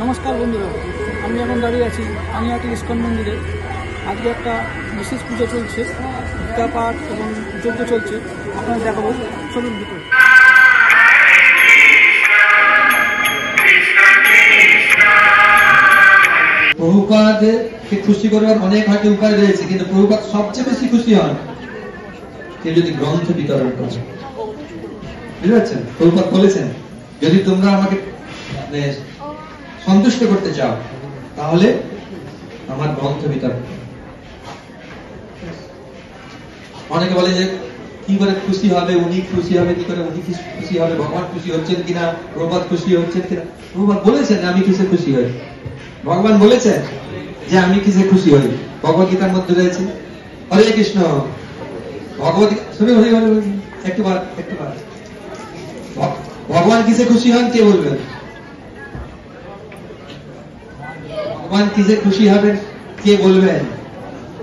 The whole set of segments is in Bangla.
নমস্কার বন্ধুরা, আমি এখন দাঁড়িয়ে আছি পানিহাটি ইস্কন মন্দিরে। আজকে একটা বিশেষ পুজো চলছে, গীতা পাঠ এবং যজ্ঞ চলছে। আপনাদের দেখাবো, চলুন ভিতরে। প্রভুপাদকে খুশি করবার অনেক হয়তো উপায় রয়েছে, কিন্তু প্রভুপাদ সবচেয়ে বেশি খুশি হন কেউ যদি গ্রন্থ বিতরণ করে। বুঝতে পারছেন? প্রভুপাদ বলেছেন, যদি তোমরা আমাকে সন্তুষ্ট করতে চাও তাহলে আমার গ্রন্থ বিতরণ। অনেকে বলে যে কি করে খুশি হবে, উনি খুশি হবে কি করে, উনি খুশি হবে, ভগবান খুশি হচ্ছেন কিনা, প্রভুপাদ খুশি হচ্ছেন কিনা। প্রভুপাদ বলেছেন আমি কিসে খুশি হই, ভগবান বলেছেন যে আমি কিসে খুশি হই, ভগবদ্গীতার মধ্যে রয়েছে। হরে কৃষ্ণ ভগবদ্গীতা শুনে হরি হরি একটুবার ভগবান কিসে খুশি হন কে বলবেন? ভগবান কিসে খুশি হবেন কে বলবেন?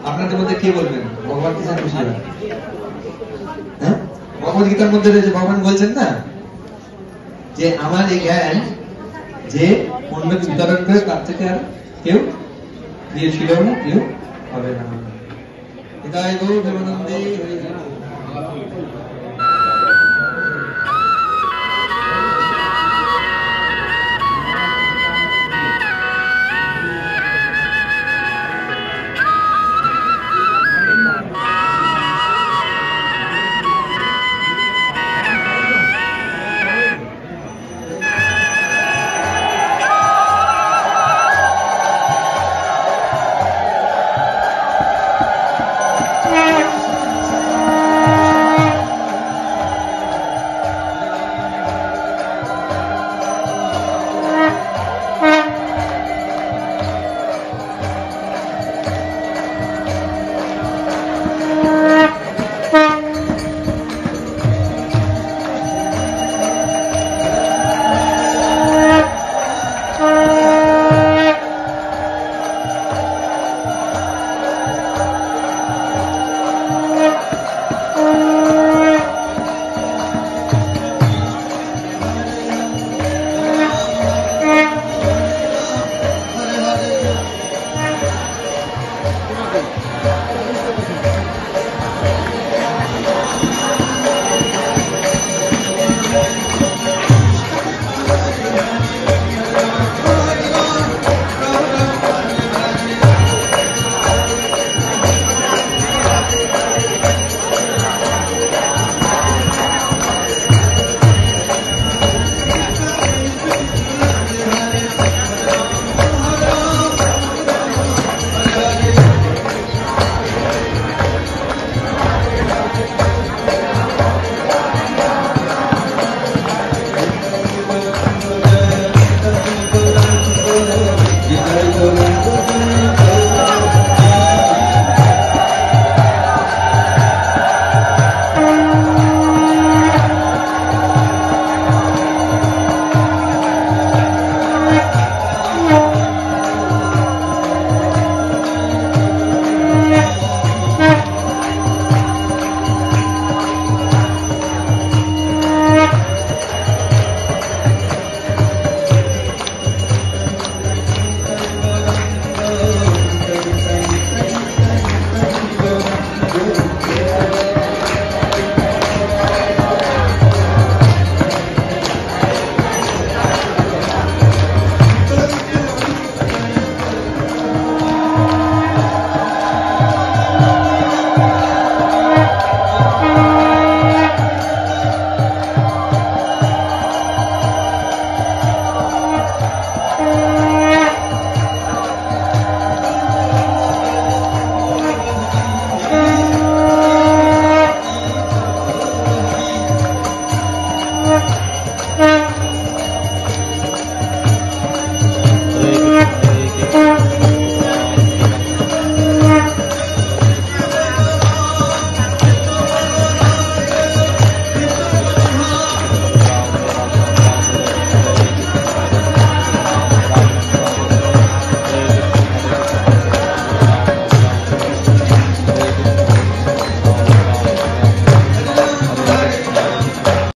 আপনাদের মধ্যে কে বলবেন ভগবান কিসে খুশি হন? হ্যাঁ, ভগবদ্গীতার মধ্যে রয়েছে, ভগবান বলছেন না যে আমার এই জ্ঞান যে অন্যকে বিতরণ করে তার থেকে আর কেউ প্রিয় ছিল না, প্রিয় হবে না। হৃদয় গো প্রেমানন্দে হরি।